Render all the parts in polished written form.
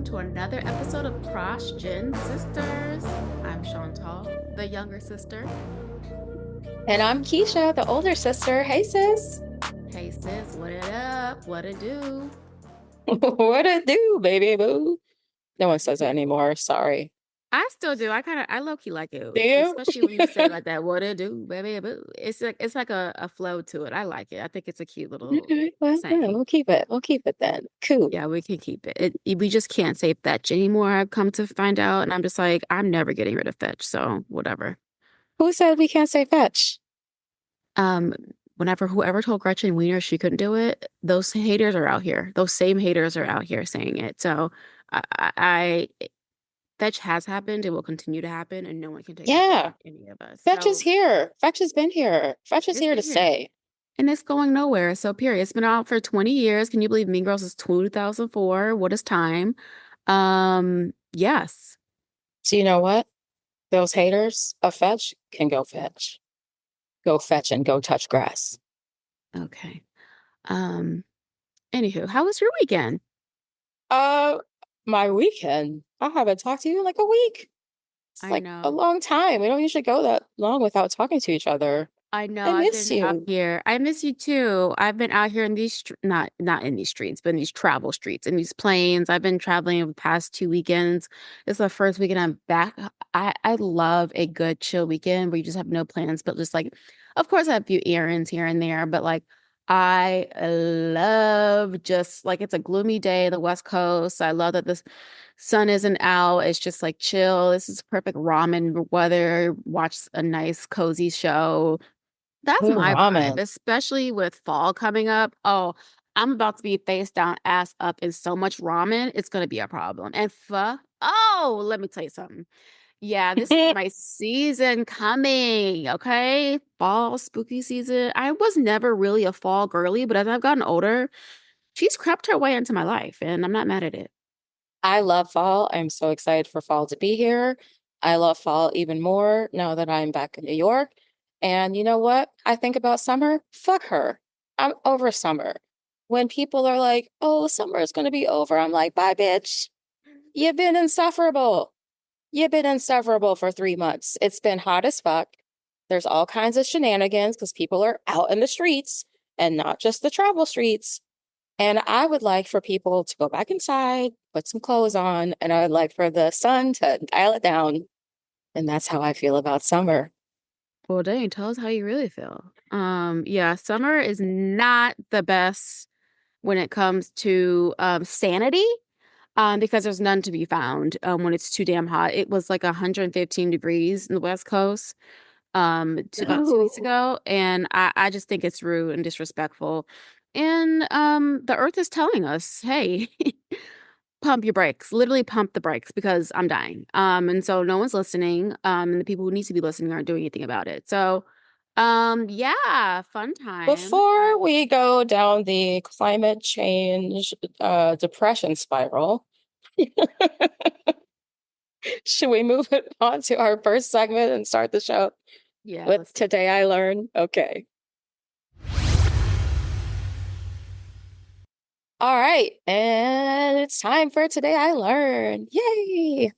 to another episode of Cross Gen Sisters. I'm Chantal, the younger sister. And I'm Keisha, the older sister. Hey, sis. Hey sis, what it up? What it do? What it do, baby boo? No one says that anymore. Sorry. I still do. I low key like Do it, you? especially when you say it like that. What it do, baby boo? It's like a flow to it. I like it. I think it's a cute little Okay, well, yeah, saying. we'll keep it. We'll keep it then. Cool. Yeah, we can keep it. We just can't say fetch anymore. I've come to find out, and I'm just like, I'm never getting rid of fetch. So whatever. Who said we can't say fetch? Um, whenever whoever told Gretchen Wiener she couldn't do it, those haters are out here. Those same haters are out here saying it. So fetch has happened. It will continue to happen, and no one can take that from Yeah, any of us. fetch is So here. Fetch has been here. Fetch is it's here to been here, stay. and it's going nowhere. So period. It's been out for 20 years. Can you believe Mean Girls is 2004? What is time? Yes. So you know what? Those haters of fetch can go fetch. Go fetch and go touch grass. Okay. Um. Anywho, how was your weekend? Uh, my weekend. I haven't talked to you in like a week. It's I like a know. long time. We don't usually go that long without talking to each other. I know. I I've miss been out you. here. I miss you too. I've been out here in these not in these streets, but in these travel streets, in these planes. I've been traveling the past 2 weekends. It's the first weekend I'm back. I love a good chill weekend where you just have no plans, but just like, of course, I have a few errands here and there, but like I love just like it's a gloomy day in the West Coast. I love that the sun isn't out. It's just like chill. This is perfect ramen weather. Watch a nice cozy show. That's Ooh, my vibe, ramen. especially with fall coming up. Oh, I'm about to be face down, ass up in so much ramen. It's going to be a problem. And pho. Oh, let me tell you something. Yeah, this is my season coming. Okay. Fall, spooky season. I was never really a fall girly, but as I've gotten older, she's crept her way into my life, and I'm not mad at it. I love fall. I'm so excited for fall to be here. I love fall even more now that I'm back in New York. And you know what? I think about summer. Fuck her. I'm over summer. When people are like, oh, summer is going to be over, I'm like, bye, bitch. You've been insufferable. You've been insufferable for 3 months. It's been hot as fuck. There's all kinds of shenanigans because people are out in the streets and not just the travel streets. And I would like for people to go back inside, put some clothes on, and I would like for the sun to dial it down. And that's how I feel about summer. Well, dang, tell us how you really feel. Yeah, summer is not the best when it comes to sanity. Because there's none to be found when it's too damn hot. It was like 115 degrees in the West Coast about 2 weeks No. ago, and I just think it's rude and disrespectful. And the Earth is telling us, hey, pump your brakes, literally pump the brakes because I'm dying. And so no one's listening. And the people who need to be listening aren't doing anything about it. So, yeah, fun time. Before we go down the climate change depression spiral, should we move it on to our first segment and start the show Yeah, with let's do it. Today I Learned? Okay. All right. And it's time for Today I Learned. Yay.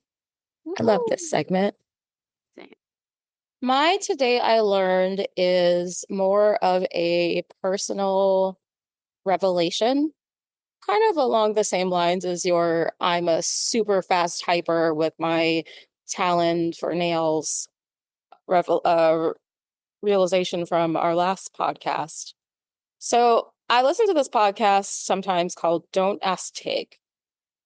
I love this Woo! segment. Same. My Today I Learned is more of a personal revelation, kind of along the same lines as your I'm a super fast hyper with my talent for nails realization from our last podcast. So I listen to this podcast sometimes called Don't Ask Tig.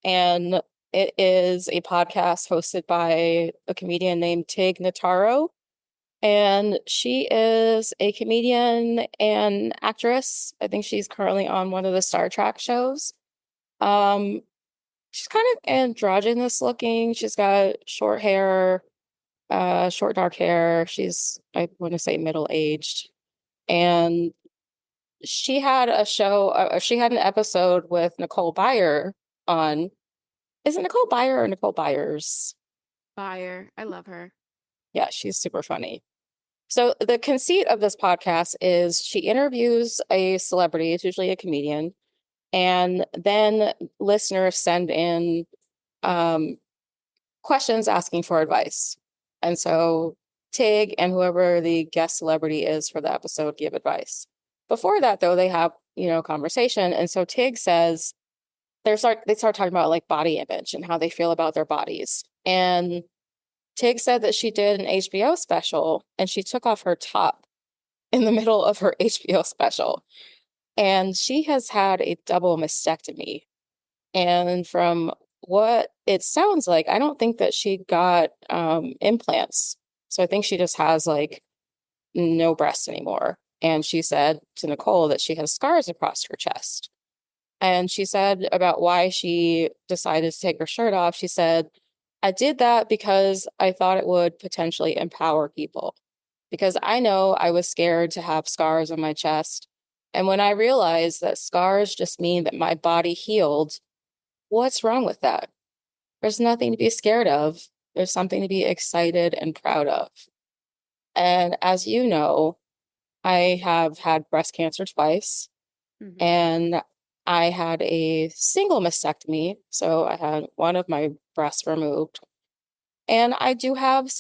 And it is a podcast hosted by a comedian named Tig Notaro. And she is a comedian and actress. I think she's currently on one of the Star Trek shows. Um, she's kind of androgynous looking. She's got short hair, short dark hair. She's, I want to say, middle aged. And she had a show. She had an episode with Nicole Byer on. Is it Nicole Byer or Nicole Byers? Fire. I love her. Yeah, she's super funny. So the conceit of this podcast is she interviews a celebrity, it's usually a comedian, and then listeners send in um, questions asking for advice. And so Tig and whoever the guest celebrity is for the episode give advice. Before that, though, they have, conversation. And so Tig says they start talking about like body image and how they feel about their bodies. And Tig said that she did an HBO special and she took off her top in the middle of her HBO special. And she has had a double mastectomy. And from what it sounds like, I don't think that she got implants. So I think she just has like no breasts anymore. And she said to Nicole that she has scars across her chest. And she said about why she decided to take her shirt off. She said, I did that because I thought it would potentially empower people. Because I know I was scared to have scars on my chest. And when I realized that scars just mean that my body healed, what's wrong with that? There's nothing to be scared of. There's something to be excited and proud of. And as you know, I have had breast cancer twice, Hmm. and I had a single mastectomy. So I had one of my breasts removed. And I do have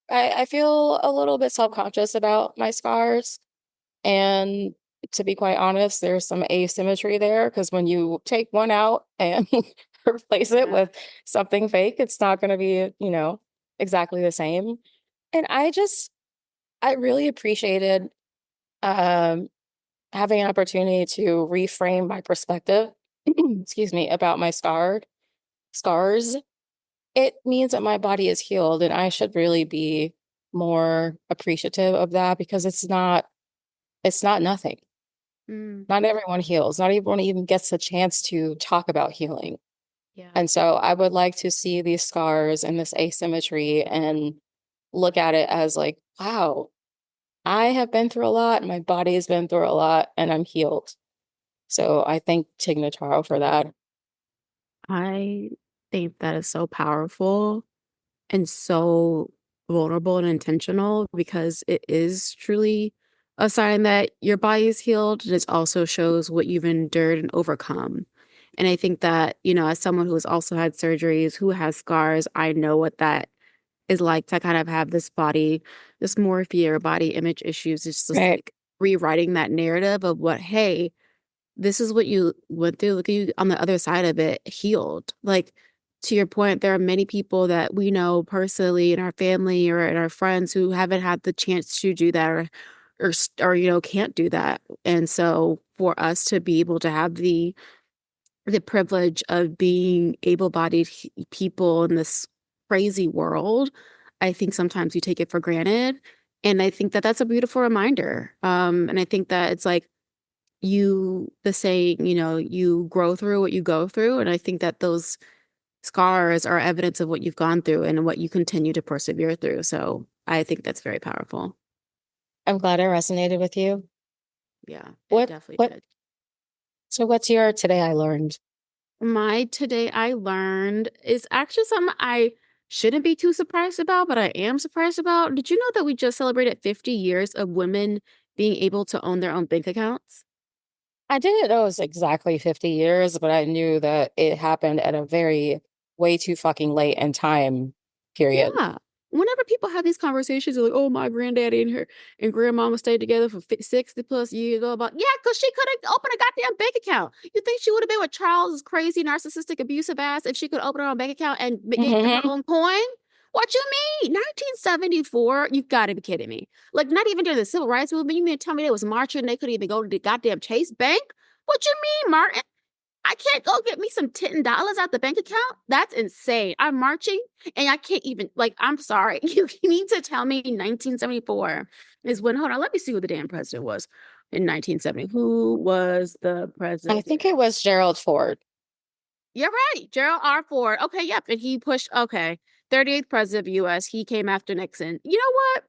I feel a little bit self-conscious about my scars. And to be quite honest, there's some asymmetry there because when you take one out and replace it Yeah. with something fake, it's not going to be, exactly the same. And I really appreciated um, having an opportunity to reframe my perspective, excuse me, about my scars. It means that my body is healed, and I should really be more appreciative of that because it's not nothing. Mm, Not everyone heals. Not everyone even gets a chance to talk about healing. yeah. And so I would like to see these scars and this asymmetry and look at it as like, wow, I have been through a lot. My body has been through a lot and I'm healed. So I thank Tig Notaro for that. I think that is so powerful and so vulnerable and intentional because it is truly a sign that your body is healed and it also shows what you've endured and overcome. And I think that, as someone who has also had surgeries, who has scars, I know what that is like to kind of have this body dysmorphia or body image issues. It's just Right. like rewriting that narrative of what, hey, this is what you went through. Look at you on the other side of it, healed. Like, to your point, there are many people that we know personally in our family or in our friends who haven't had the chance to do that or can't do that. And so for us to be able to have the privilege of being able-bodied people in this crazy world, I think sometimes we take it for granted. And I think that that's a beautiful reminder. And I think that it's like the saying, you grow through what you go through. And I think that those scars are evidence of what you've gone through and what you continue to persevere through. So I think that's very powerful. I'm glad it resonated with you. Yeah, it What definitely what did. so what's your today I learned? My today I learned is actually something I shouldn't be too surprised about, but I am surprised about. Did you know that we just celebrated 50 years of women being able to own their own bank accounts? I didn't know it was exactly 50 years, but I knew that it happened at a very way too fucking late in time period. Yeah. Whenever people have these conversations, they're like, "Oh, my granddaddy and her and grandmama stayed together for 60 plus years." All about, yeah, because she could have opened a goddamn bank account. You think she would have been with Charles' crazy, narcissistic, abusive ass if she could open her own bank account and get her Hmm. own coin? What you mean? 1974? You've got to be kidding me. Like, not even during the civil rights movement. You mean to tell me they was marching and they couldn't even go to the goddamn Chase Bank? What you mean, Martin? I can't go get me some $10 out the bank account. That's insane. I'm marching and I can't even, like, I'm sorry. You need to tell me 1974 is when, hold on, let me see who the damn president was in 1970. Who was the I president? think it was Gerald Ford. You're right. Gerald R. Ford. Okay, yep. And he pushed, okay, 38th president of US. He came after Nixon. You know what?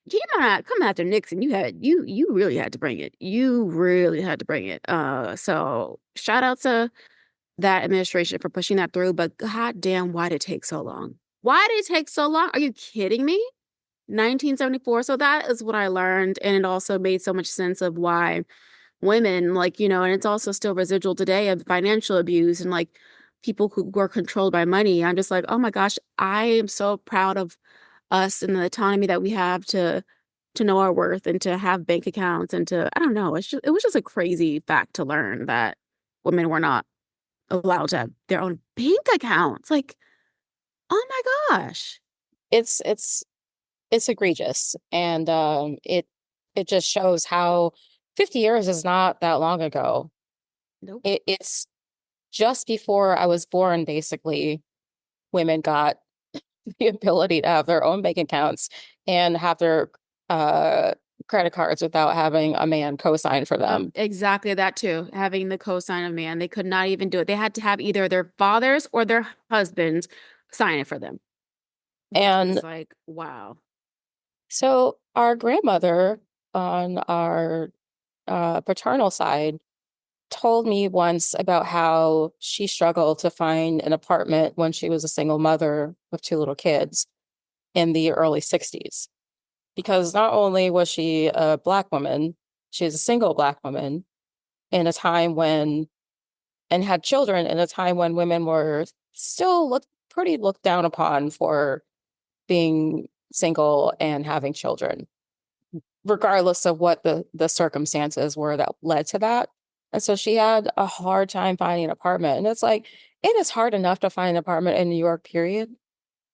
He not come after Nixon. You really had to bring it. You really had to bring it. So shout out to that administration for pushing that through, but god damn, why did it take so long? Why did it take so long? Are you kidding me? 1974. So that is what I learned. And it also made so much sense of why women, like, and it's also still residual today of financial abuse and like people who were controlled by money. I'm just like, oh my gosh, I am so proud of us and the autonomy that we have to know our worth and to have bank accounts and to I don't know. It was just a crazy fact to learn that women were not allowed to have their own bank accounts. Like, oh my gosh. It's it's egregious, and it just shows how 50 years is not that long ago. Nope. It's just before I was born, basically, women got the ability to have their own bank accounts and have their uh credit cards without having a man co-sign for them. Exactly that too. Having the cosign of man, they could not even do it. They had to have either their fathers or their husbands sign it for them, which And was like, wow. so our grandmother on our paternal side told me once about how she struggled to find an apartment when she was a single mother with two little kids in the early 60s. Because not only was she a Black woman, she was a single Black woman in a time when, and had children in a time when women were still pretty looked down upon for being single and having children, regardless of what the circumstances were that led to that. And so she had a hard time finding an apartment. And it's like, it is hard enough to find an apartment in New York, period.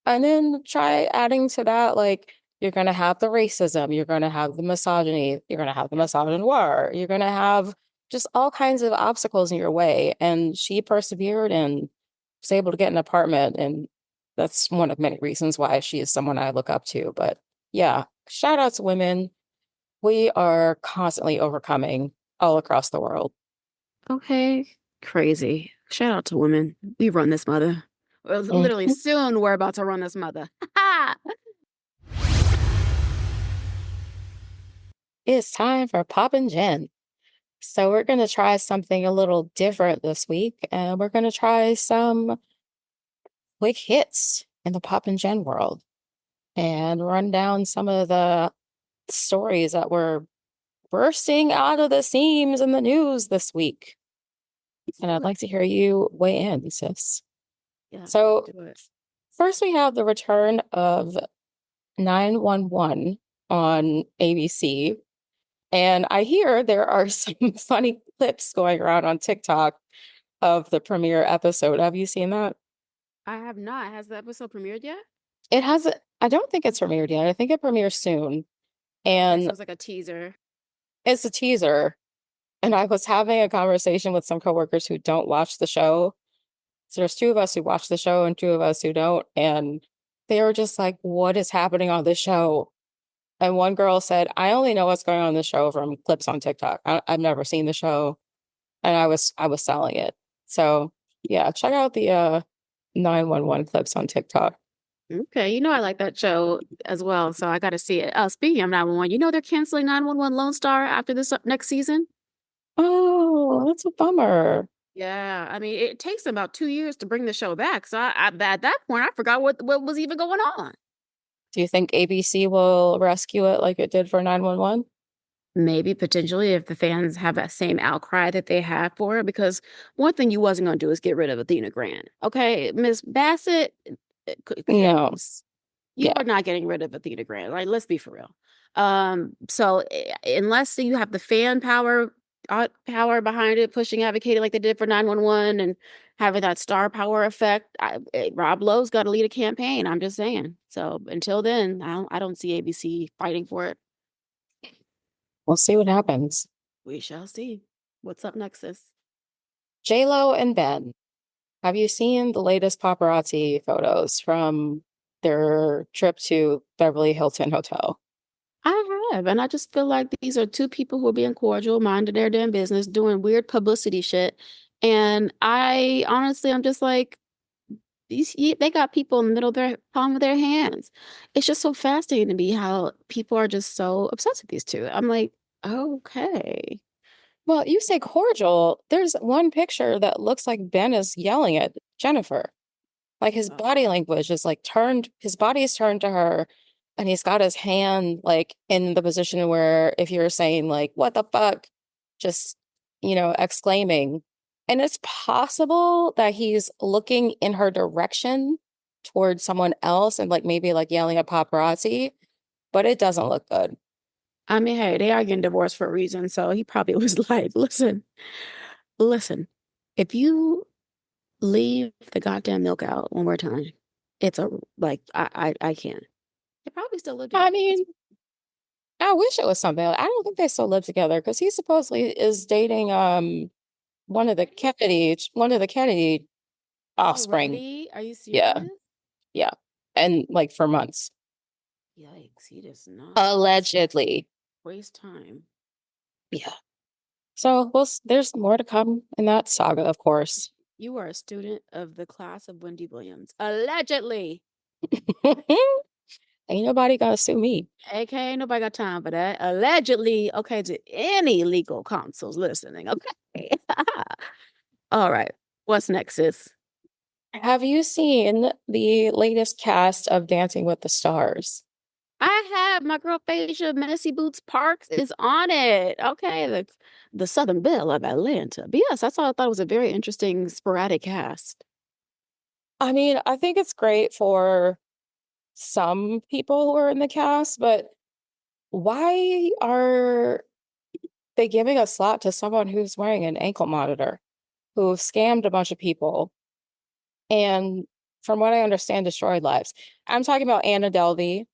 And then try adding to that, like, you're going to have the racism, you're going to have the misogyny, you're going to have the Yep. misogynoir, you're going to have just all kinds of obstacles in your way. And she persevered and was able to get an apartment. And that's one of many reasons why she is someone I look up to. But yeah, shout out to women. We are constantly overcoming all across the world. Okay. Crazy. Shout out to women. We run this mother. Well, literally Mhm. soon we're about to run this mother. It's time for Pop and Jen. So we're going to try something a little different this week, and we're going to try some quick hits in the Pop and Jen world and run down some of the stories that were bursting out of the seams in the news this week. And I'd Do it. like to hear you weigh in, sis. Yes, let's So do it. first we have the return of 911 on ABC. And I hear there are some funny clips going around on TikTok of the premiere episode. Have you seen that? I have not. Has the episode premiered yet? It hasn't, I don't think it's premiered yet. I think it premieres soon. Okay, so And it's like a teaser. it's a teaser. And I was having a conversation with some coworkers who don't watch the show. So there's two of us who watch the show and two of us who don't. And they were just like, what is happening on this show? And one girl said, I only know what's going on in the show from clips on TikTok. I've never seen the show. And I was selling it. So yeah, check out the 911 clips on TikTok. Okay, you know I like that show as well, so I got to see it. Speaking of 911, you know they're canceling 911 Lone Star after this next season? Oh, that's a bummer. Yeah, I mean it takes them about 2 years to bring the show back. So at that point I forgot what was even going on. Do you think ABC will rescue it like it did for 911? Maybe potentially if the fans have that same outcry that they have for it, because one thing you wasn't gonna do is get rid of Athena Grant. Okay, Miss Bassett, No. yes, you Yeah. are not getting rid of Athena Grant. Like, let's be for real. So unless you have the fan power behind it, pushing, advocating like they did for 911 and having that star power effect, Rob Lowe's got to lead a campaign. I'm just saying. So until then, I don't see ABC fighting for it. We'll see what happens. We shall see. What's up next, sis? J-Lo and Ben. Have you seen the latest paparazzi photos from their trip to Beverly Hilton Hotel? I have, and I just feel like these are two people who are being cordial, minding their damn business, doing weird publicity shit. And I honestly, I'm just like, they got people in the middle of their palm of their hands. It's just so fascinating to me how people are just so obsessed with these two. I'm like, okay. Well, you say cordial. There's one picture that looks like Ben is yelling at Jennifer. Like his Oh, body language is like turned, his body is turned to her, and he's got his hand like in the position where if you're saying like, what the fuck, just, exclaiming. And it's possible that he's looking in her direction towards someone else and like maybe like yelling at paparazzi, but it doesn't look good. I mean, hey, they are getting divorced for a reason, so he probably was like, listen, if you leave the goddamn milk out one more time, it's a like I can't. They probably still live I together because mean, I wish it was something. I don't think they still live together because he supposedly is dating one of the Kennedy offspring. already, are you Yeah, serious? yeah. And like for months. Yikes, he does not Allegedly. waste time. Yeah. So there's more to come in that saga, of course. You are a student of the class of Wendy Williams. Allegedly. Ain't nobody gonna sue me. Okay, nobody got time for that. Allegedly, okay, to any legal counsels listening. Okay. All right. What's next, sis? Have you seen the latest cast of Dancing with the Stars? I have my girl Phasia Messy Boots Parks is on it. Okay, the Southern Belle of Atlanta. But yes, I thought it was a very interesting sporadic cast. I mean, I think it's great for some people who are in the cast, but why are they giving a slot to someone who's wearing an ankle monitor, who scammed a bunch of people and, from what I understand, destroyed lives? I'm talking about Anna Delvey.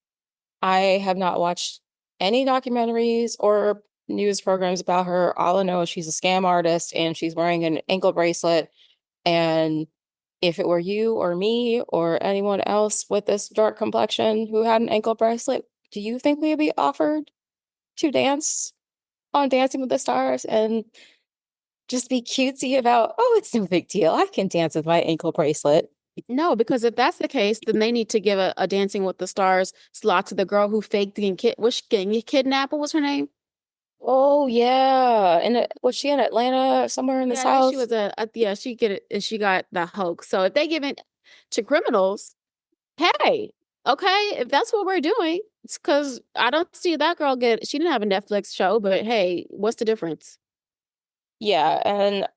I have not watched any documentaries or news programs about her. All I know is she's a scam artist and she's wearing an ankle bracelet. And if it were you or me or anyone else with this dark complexion who had an ankle bracelet, do you think we would be offered to dance on Dancing with the Stars and just be cutesy about, oh, it's no big deal. I can dance with my ankle bracelet. No, because if that's the case, then they need to give a Dancing with the Stars slot to the girl who faked getting kidnapped. What was her name? Oh yeah. And was she in Atlanta somewhere in the Yeah, I think she South? was yeah, she get it and she got the hoax. So if they give it to criminals, hey, okay, if that's what we're doing, it's because I don't see that girl get she didn't have a Netflix show, but hey, what's the difference? Yeah, and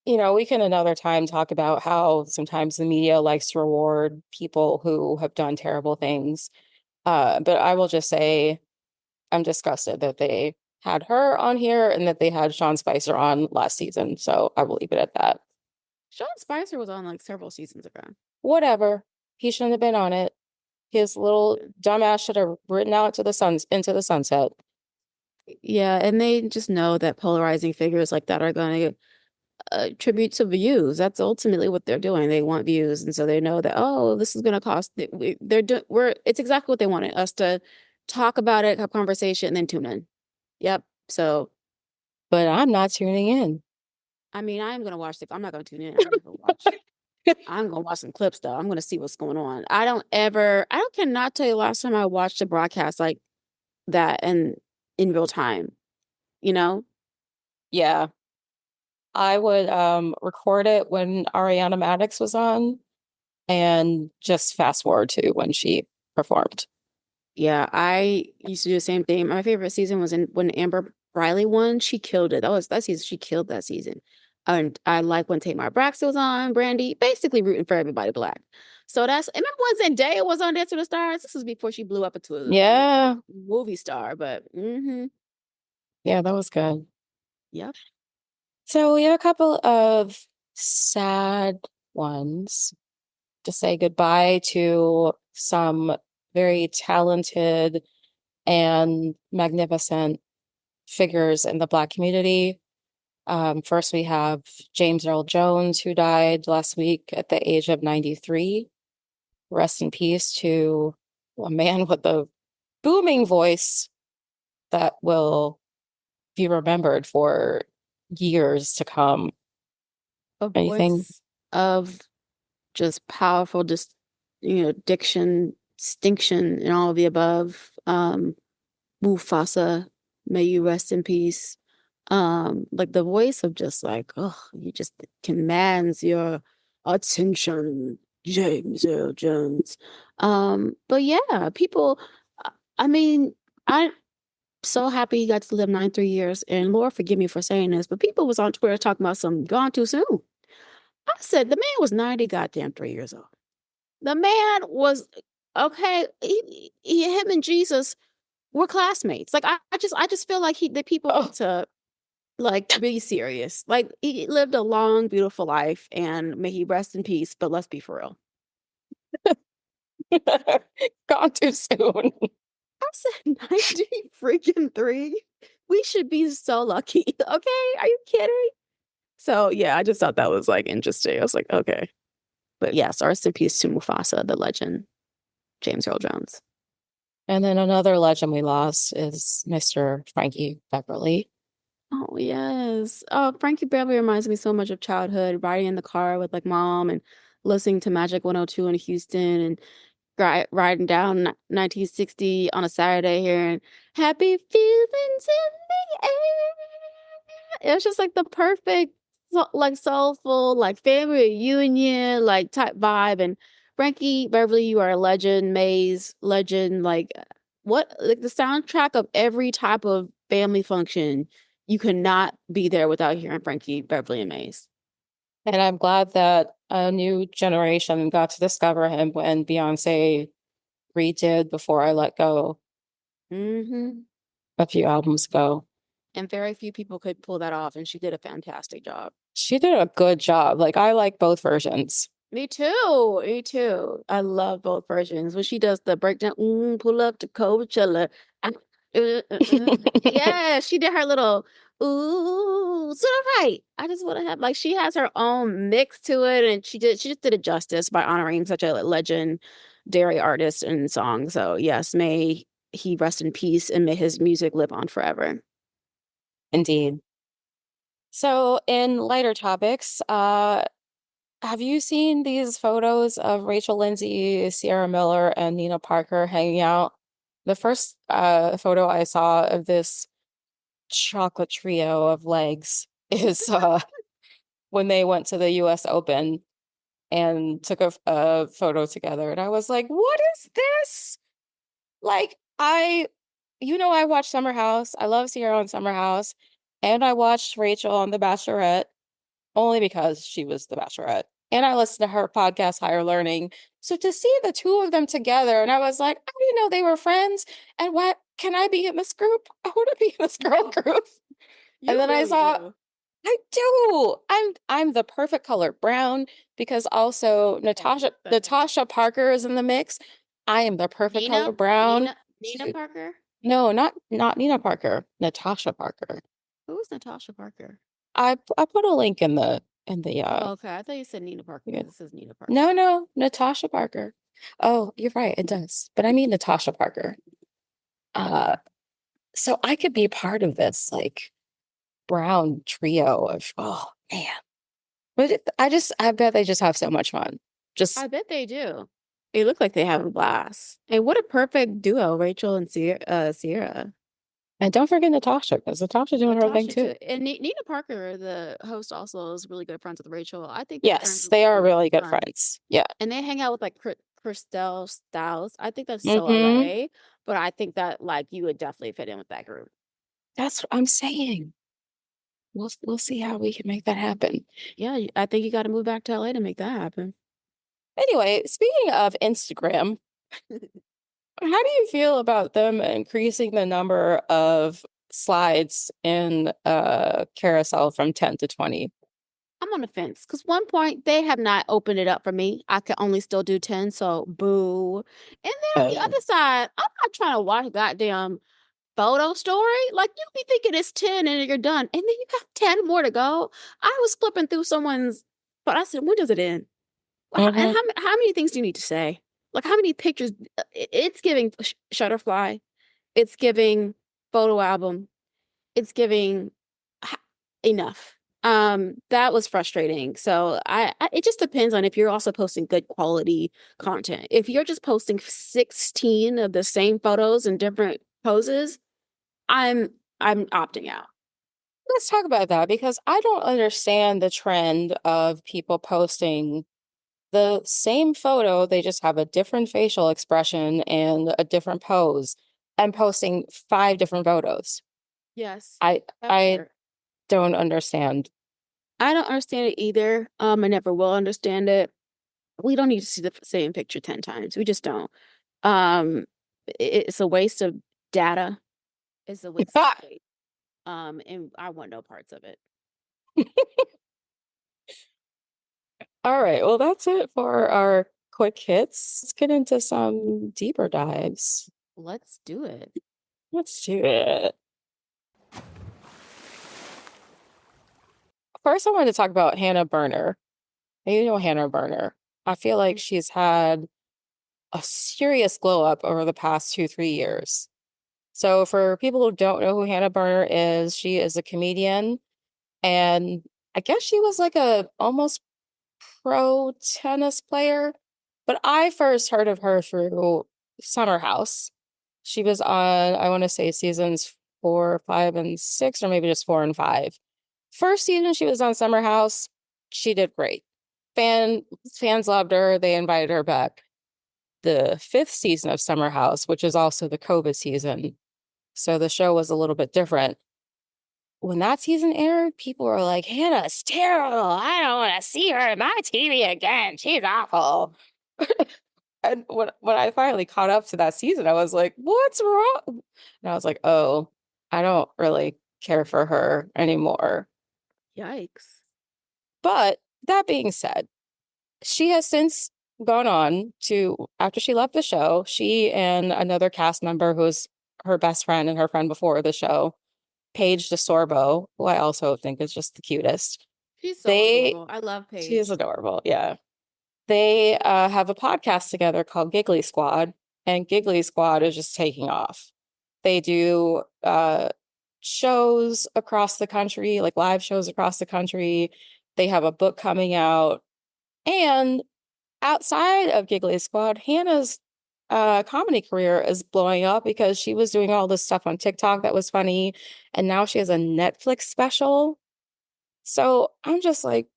we can another time talk about how sometimes the media likes to reward people who have done terrible things. But I will just say I'm disgusted that they had her on here and that they had Sean Spicer on last season. So I will leave it at that. Sean Spicer was on like several seasons ago. Whatever. He shouldn't have been on it. His little dumbass should have written out into the sunset. Yeah, and they just know that polarizing figures like that are going to attribute to views. That's ultimately what they're doing. They want views, and so they know that oh, this is going to cost. They're doing. We're. It's exactly what they wanted us to talk about it, have conversation, and then tune in. Yep. So But I'm not tuning in. I mean, I am going to watch the. I'm not going to tune in. I'm going to watch. I'm going to watch some clips though. I'm going to see what's going on. I don't ever. I don't cannot tell you last time I watched a broadcast like that and in real time. You know. Yeah. I would record it when Ariana Madix was on and just fast forward to when she performed. Yeah, I used to do the same thing. My favorite season was in when Amber Riley won. She killed it. That was that season. She killed that season. And I like when Tamar Braxton was on, Brandy, basically rooting for everybody black. So that's I remember when Zendaya was on Dance with the Stars. This was before she blew up into a Yeah. movie star, but Yeah, that was good. yep. So we have a couple of sad ones to say goodbye to some very talented and magnificent figures in the Black community. First, we have James Earl Jones, who died last week at the age of 93. Rest in peace to a man with a booming voice that will be remembered for years to come. A Anything? voice of just powerful, just diction, distinction, and all of the above. Mufasa, may you rest in peace. Like the voice of just like, oh, you just commands your attention, James Earl Jones. But yeah, people, I mean, I So happy he got to live 93 years. And Lord, forgive me for saying this, but people was on Twitter talking about some gone too soon. I said the man was 90 goddamn 3 years old. The man was okay. Him and Jesus were classmates. Like I just feel like the people Oh, need to like be serious. Like he lived a long, beautiful life, and may he rest in peace. But let's be for real. gone too soon. I said 90 freaking three. We should be so lucky. Okay, are you kidding? So yeah, I just thought that was like interesting. I was like, okay. But yes, rest in peace to Mufasa, the legend, James Earl Jones. And then another legend we lost is Mr. Frankie Beverly. Oh yes. Oh, Frankie Beverly reminds me so much of childhood, riding in the car with like mom and listening to Magic 102 in Houston and riding down 1960 on a Saturday here and happy feelings in the air. It was just like the perfect like soulful like family reunion like type vibe. And Frankie Beverly, you are a legend. Maze legend. Like what, like the soundtrack of every type of family function, you cannot be there without hearing Frankie Beverly and Maze. And I'm glad that a new generation got to discover him when Beyoncé redid Before I Let Go Hmm. a few albums ago. And very few people could pull that off, and she did a fantastic job. She did a good job. Like, I like both versions. Me too. Me too. I love both versions. When she does the breakdown, pull up to Coachella. Ah, Yeah, she did her little sort of right. I just want to have like she has her own mix to it, and she just did it justice by honoring such a legendary artist and song. So yes, may he rest in peace and may his music live on forever. Indeed. So, in lighter topics, have you seen these photos of Rachel Lindsay, Sierra Miller, and Nina Parker hanging out? The first photo I saw of this chocolate trio of legs is when they went to the US Open and took a photo together. And I was like, what is this? Like, I watched Summer House. I love Sierra on Summer House. And I watched Rachel on The Bachelorette only because she was The Bachelorette. And I listened to her podcast, Higher Learning. So to see the two of them together, and I was like, I didn't know they were friends. And what can I be in this group? I want to be in this girl group. And You then I really saw do. I do. I'm the perfect color brown because also Natasha Parker is in the mix. I am the perfect color Nina, brown. Nina Parker. No, not Nina Parker, Natasha Parker. Who was Natasha Parker? I put a link in the Oh, okay. I thought you said Nina Parker yeah. because this is Nina No, Parker. no, Natasha Parker. Oh, you're right, it does. But I mean Natasha Parker. Uh so I could be part of this like brown trio of oh man. But I bet they just have so much fun. Just I bet they do. They look like they have a blast. And what a perfect duo, Rachel and Sierra. and don't forget Natasha, because Natasha doing her thing Natasha too. too. And Nina Parker, the host, also is really good friends with Rachel. I think their Yes, friends they would are be really good fun. friends. Yeah. And they hang out with like Christelle Styles. I think that's so Hmm. LA, but I think that like you would definitely fit in with that group. That's what I'm saying. We'll see how we can make that happen. Yeah, I think you got to move back to LA to make that happen. Anyway, speaking of Instagram, how do you feel about them increasing the number of slides in carousel from 10 to 20? I'm on the fence because one point they have not opened it up for me. I can only still do 10, so boo. And then on the Oh. other side, I'm not trying to watch a goddamn photo story. Like you be thinking it's 10 and you're done. And then you got 10 more to go. I was flipping through someone's, but I said, when does it end? And Hmm. how many things do you need to say? Like how many pictures? It's giving Shutterfly. It's giving photo album. It's giving enough. That was frustrating. So it just depends on if you're also posting good quality content. If you're just posting 16 of the same photos in different poses, I'm I'm opting out. Let's talk about that because I don't understand the trend of people posting the same photo, they just have a different facial expression and a different pose. and posting 5 different photos. Yes, that I part. don't understand. I don't understand it either. I never will understand it. We don't need to see the same picture 10 times. We just don't. Um, it's a waste of data. It's a waste of space. And I want no parts of it. All right, well, that's it for our quick hits. Let's get into some deeper dives. Let's do it. Let's do it. First, I wanted to talk about Hannah Berner. And you know Hannah Berner. I feel like she's had a serious glow up over the past 2, 3 years. So, for people who don't know who Hannah Berner is, she is a comedian, and I guess she was like a almost pro tennis player. But I first heard of her through Summer House. She was on, I want to say seasons 4, 5, and 6, or maybe just 4 and 5. First season she was on Summer House, she did great. Fans loved her. They invited her back. The 5th season of Summer House, which is also the COVID season, so the show was a little bit different. When that season aired, people were like, Hannah's terrible. I don't want to see her in my TV again. She's awful. And when I finally caught up to that season, I was like, what's wrong? And I was like, oh, I don't really care for her anymore. Yikes. But that being said, she has since gone on to, after she left the show, she and another cast member who's her best friend and her friend before the show, Paige DeSorbo, who I also think is just the cutest. She's so They, adorable. I love she is Paige. adorable. Yeah. They have a podcast together called Giggly Squad, and Giggly Squad is just taking off. They do shows across the country, like live shows across the country. They have a book coming out. And outside of Giggly Squad, Hannah's comedy career is blowing up because she was doing all this stuff on TikTok that was funny. And now she has a Netflix special. So I'm just like,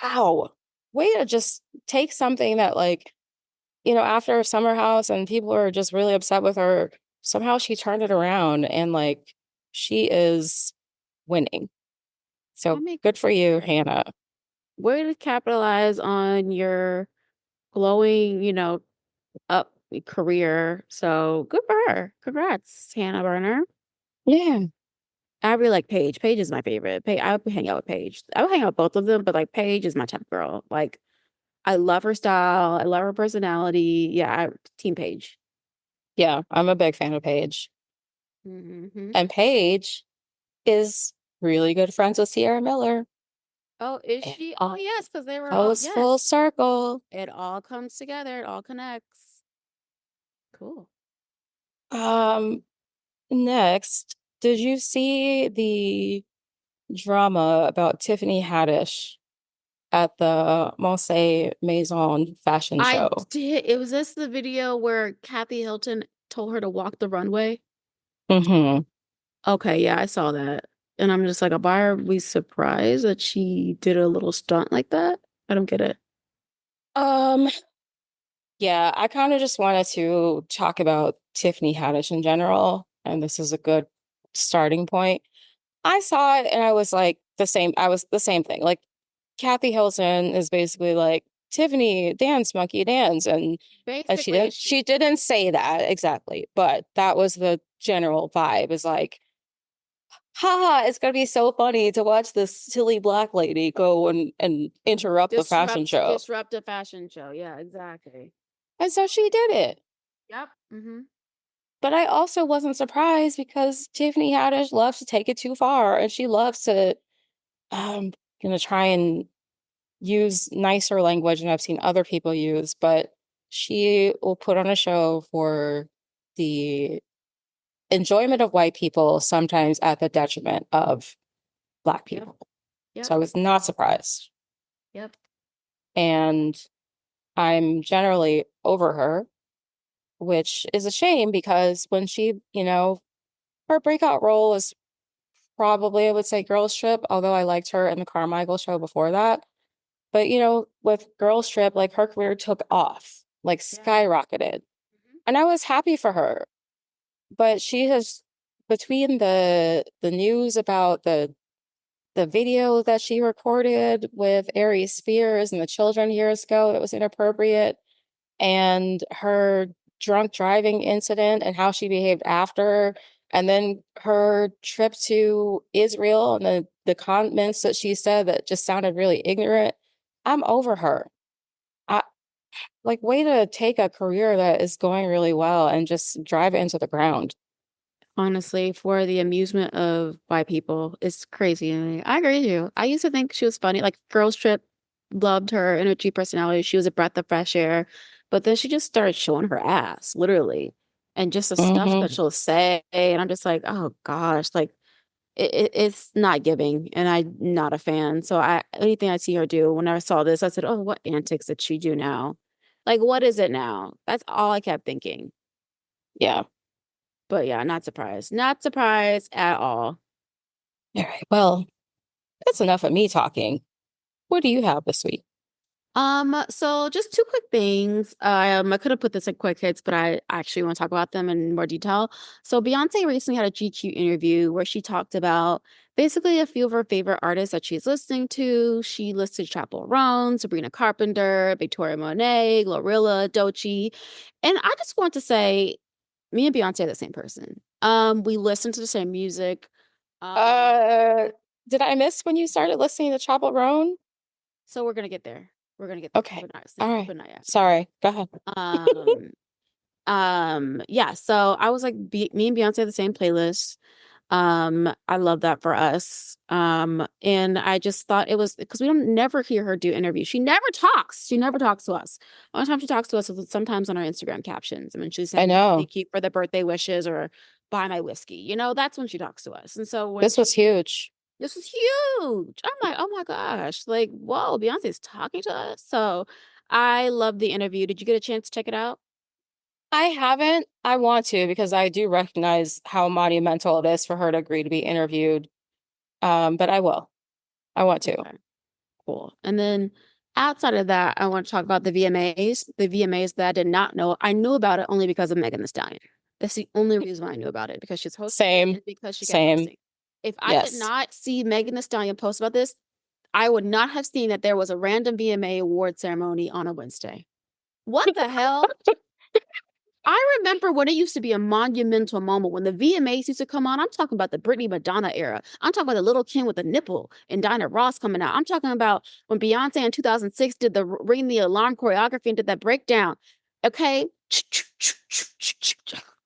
wow, way to just take something that, like, after Summer House and people were just really upset with her, somehow she turned it around and, like, she is winning. I So mean, good for you, Hannah. way to capitalize on your glowing, up career. So good for her. Congrats, Hannah Burner. Yeah. I really like Paige. Paige is my favorite. I would hang out with Paige. I would hang out with both of them, but like Paige is my type of girl. Like I love her style. I love her personality. Yeah, Team Paige. Yeah, I'm a big fan of Paige. Hmm. And Paige is really good friends with Sierra Miller. Oh, is It she? Oh, all yes, because they were all, goes full yes. circle. It all comes together. It all connects. Cool. Um, Next, did you see the drama about Tiffany Haddish at the Monse Maison fashion I show? did. It was this the video where Kathy Hilton told her to walk the runway. Hmm. Okay, yeah, I saw that. And I'm just like, why are we surprised that she did a little stunt like that? I don't get it. Um, yeah, I kind of just wanted to talk about Tiffany Haddish in general, and this is a good starting point. I saw it and I was like the same. I was the same thing. Like, Kathy Hilton is basically like, Tiffany, dance, monkey, dance, and she Basically, didn't she she didn't say that exactly, but that was the general vibe. Is like, haha, it's gonna be so funny to watch this silly black lady go and interrupt the fashion show. disrupt a fashion show. Yeah, exactly. And so she did it. Yep. Mm-hmm. But I also wasn't surprised because Tiffany Haddish loves to take it too far, and she loves to um try and use nicer language than I've seen other people use, but she will put on a show for the enjoyment of white people, sometimes at the detriment of Black Yep. people. Yep. So I was not surprised. Yep. And I'm generally over her, which is a shame because when her breakout role is probably, I would say, Girls Trip, although I liked her in the Carmichael show before that. But, with Girls Trip, like, her career took off, like, Yeah. skyrocketed. Hmm. And I was happy for her. but she has between the news about the video that she recorded with Aries Spears and the children years ago that was inappropriate, and her drunk driving incident and how she behaved after, and then her trip to Israel and the comments that she said that just sounded really ignorant. I'm over her. I like way to take a career that is going really well and just drive it into the ground. Honestly, for the amusement of white people, it's crazy. I agree with you. I used to think she was funny. Like Girls Trip, loved her energy, personality. She was a breath of fresh air. But then she just started showing her ass, literally. And just the stuff that Hmm. she'll say. And I'm just like, oh gosh, like it's not giving. And I'm not a fan. So anything I see her do, when I saw this, I said, oh, what antics did she do now? Like, what is it now? That's all I kept thinking. Yeah. But yeah, not surprised. Not surprised at all. All right. Well, that's enough of me talking. What do you have this week? So just two quick things. I could have put this in quick hits, but I actually want to talk about them in more detail. So Beyonce recently had a GQ interview where she talked about basically a few of her favorite artists that she's listening to. She listed Chappell Roan, Sabrina Carpenter, Victoria Monet, Glorilla, Doechii. And I just want to say, me and Beyonce are the same person. We listen to the same music. Um, Uh, did I miss when you started listening to Chapel Roan? so we're gonna get there. We're gonna get there, Okay. but not All right. but not yet. Sorry. Go ahead. Um, yeah, so I was like, me and Beyonce have the same playlist. I love that for us. And I just thought it was because we don't never hear her do interviews. She never talks. She never talks to us. Only time she talks to us is sometimes on our Instagram captions. I mean, she's I saying know. thank you for the birthday wishes or buy my whiskey. That's when she talks to us. And so when This was huge. this was huge. I'm like, oh my gosh, like, whoa, Beyonce's talking to us. So I love the interview. Did you get a chance to check it out? I haven't. I want to because I do recognize how monumental it is for her to agree to be interviewed. But I will. I want to. Okay. Cool. And then outside of that, I want to talk about the VMAs. The VMAs that I did not know. I knew about it only because of Megan Thee Stallion. That's the only reason why I knew about it because she's hosting it Same. and because she kept Same. posting. If I did Yes. not see Megan Thee Stallion post about this, I would not have seen that there was a random VMA award ceremony on a Wednesday. What the hell? I remember when it used to be a monumental moment when the VMAs used to come on. I'm talking about the Britney Madonna era. I'm talking about the little Kim with a nipple and Dinah Ross coming out. I'm talking about when Beyonce in 2006 did the ring the alarm choreography and did that breakdown. Okay.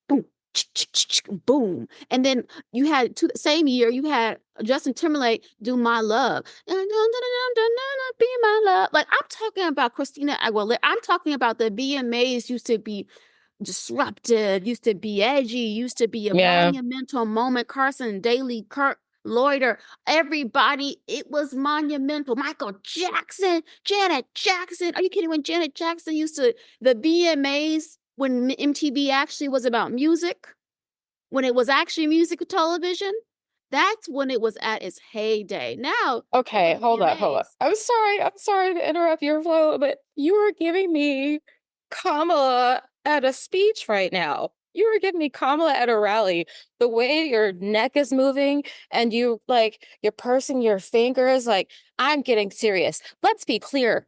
Boom. Boom. And then you had the same year, you had Justin Timberlake do My Love. Be my love. Like I'm talking about Christina Aguilera. I'm talking about the VMAs used to be disruptive, used to be edgy, used to be a Yeah. monumental moment. Carson Daly, Kurt Loiter, everybody, it was monumental. Michael Jackson, Janet Jackson. Are you kidding? When Janet Jackson used to, the VMAs, when MTV actually was about music, when it was actually music television, that's when it was at its heyday. Now, look Okay, at the hold up, hold up. VMAs. I'm sorry. I'm sorry to interrupt your flow, but you are giving me Kamala at a speech right now. You are giving me Kamala at a rally. The way your neck is moving and you're pursing your fingers, like, I'm getting serious. Let's be clear.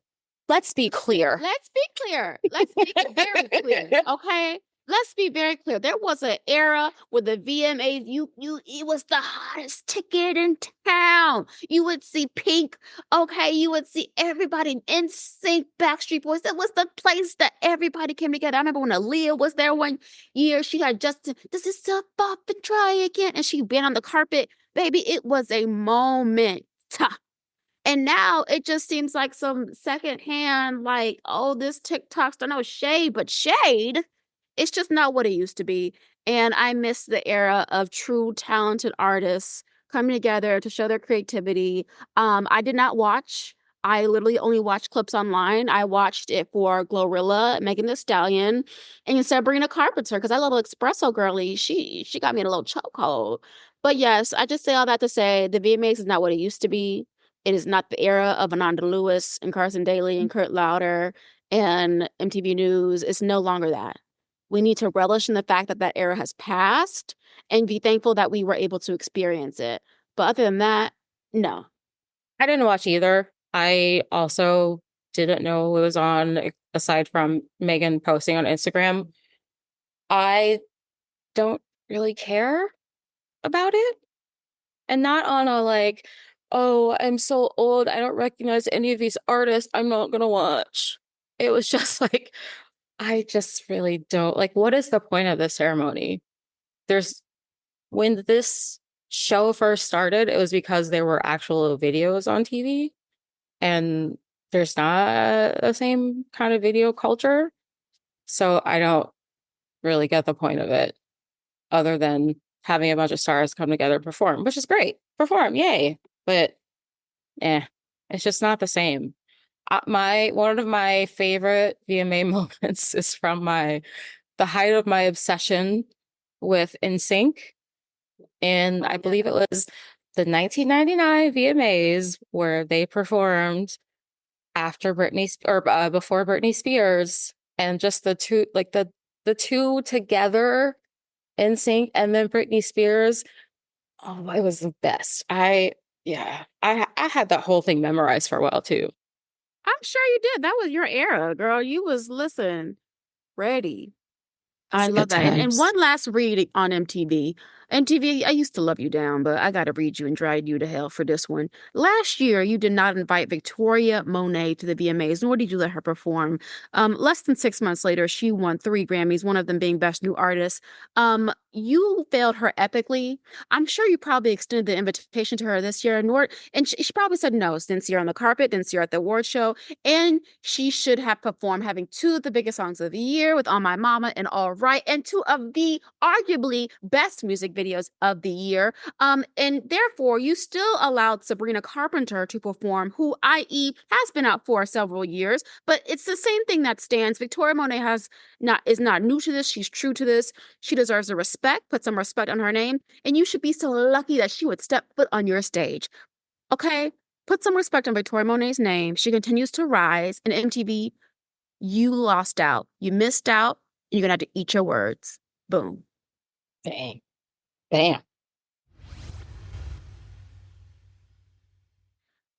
Let's be clear. Let's be clear. Let's make it very clear. Okay. Let's be very clear. There was an era where the VMAs, it was the hottest ticket in town. You would see Pink, okay. You would see everybody in sync, Backstreet Boys. That was the place that everybody came together. I remember when Aaliyah was there one year. She had Justin, does it stop off and try again? And she been on the carpet. Baby, it was a moment. And now it just seems like some secondhand, like, oh, this TikTok's don't know shade, but shade. It's just not what it used to be. And I miss the era of true talented artists coming together to show their creativity. I did not watch. I literally only watched clips online. I watched it for Glorilla, Megan Thee Stallion, and Sabrina Carpenter because I love Espresso Girlie. She got me in a little chokehold. But yes, I just say all that to say the VMAs is not what it used to be. It is not the era of Ananda Lewis and Carson Daly and Kurt Lauder and MTV News. It's no longer that. we need to relish in the fact that that era has passed and be thankful that we were able to experience it. But other than that, no. I didn't watch either. I also didn't know it was on, aside from Megan posting on Instagram. I don't really care about it. And not on a like, oh, I'm so old, I don't recognize any of these artists, I'm not gonna watch. It was just like, I just really don't like, what is the point of this ceremony? There's When this show first started, it was because there were actual videos on TV, and there's not the same kind of video culture. So I don't really get the point of it, other than having a bunch of stars come together and perform, which is great. Perform, yay. But it's just not the same. My One of my favorite VMA moments is from my the height of my obsession with NSYNC, and I believe it was the 1999 VMAs where they performed after before Britney Spears, and just the two together, NSYNC and then Britney Spears. Oh, it was the best. I had that whole thing memorized for a while too. I'm sure you did. That was your era, girl. You was, listen, ready. I It's love good that. And times. one last read on MTV. MTV, I used to love you down, but I got to read you and drag you to hell for this one. Last year, you did not invite Victoria Monet to the VMAs, nor did you let her perform. Less than 6 months later, she won 3 Grammys, one of them being Best New Artist. You failed her epically. I'm sure you probably extended the invitation to her this year, and she probably said no. Didn't see her on the carpet, didn't see her at the award show, and she should have performed, having two of the biggest songs of the year with On My Mama and All Right, and two of the arguably best music videos of the year. And therefore, you still allowed Sabrina Carpenter to perform, who, i.e., has been out for several years. But it's the same thing that stands. Victoria Monet is not new to this. She's true to this. She deserves the respect. Put some respect on her name, and you should be so lucky that she would step foot on your stage. Okay? Put some respect on Victoria Monet's name. She continues to rise. And MTV, you lost out. You missed out. You're going to have to eat your words. Boom. Bang. Bam.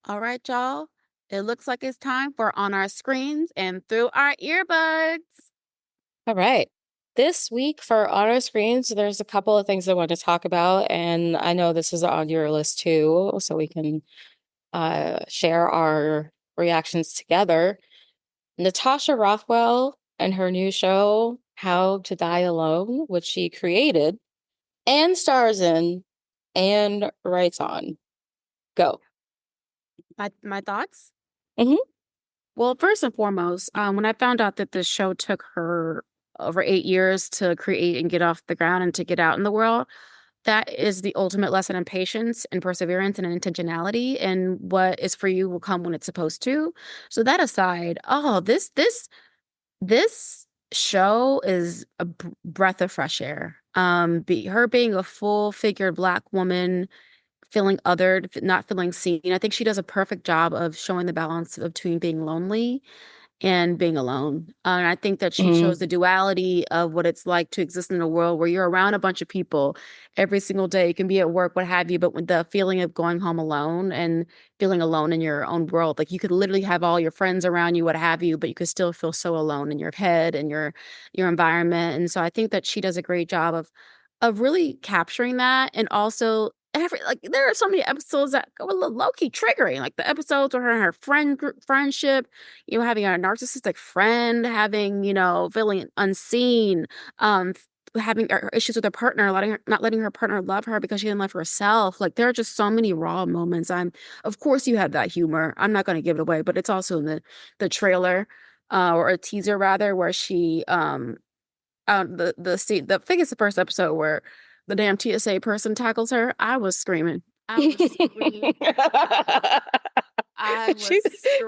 All right, y'all. It looks like it's time for On Our Screens and Through Our Earbuds. All right. This week for Honor Screens, there's a couple of things I want to talk about, and I know this is on your list too, so we can share our reactions together. Natasha Rothwell and her new show, How to Die Alone, which she created and stars in and writes on. Go. My thoughts? Hmm. Well, first and foremost, when I found out that this show took her over 8 years to create and get off the ground and to get out in the world, that is the ultimate lesson in patience and perseverance and intentionality. And what is for you will come when it's supposed to. So that aside, oh, this show is a breath of fresh air. Her being a full-figured Black woman, feeling othered, not feeling seen. I think she does a perfect job of showing the balance of between being lonely and being alone. And I think that she shows Hmm. the duality of what it's like to exist in a world where you're around a bunch of people every single day. You can be at work, what have you, but with the feeling of going home alone and feeling alone in your own world, like you could literally have all your friends around you, what have you, but you could still feel so alone in your head and your environment. And so I think that she does a great job of really capturing that, and also like there are so many episodes that go a little low-key triggering, like the episodes where her and her friendship, having a narcissistic friend, having, feeling unseen, having issues with her partner, not letting her partner love her because she didn't love herself. Like there are just so many raw moments. Of course you have that humor. I'm not going to give it away, but it's also in the trailer, or a teaser rather, where she the scene, I think it's the first episode where the damn TSA person tackles her. I was screaming. I was screaming. I was She,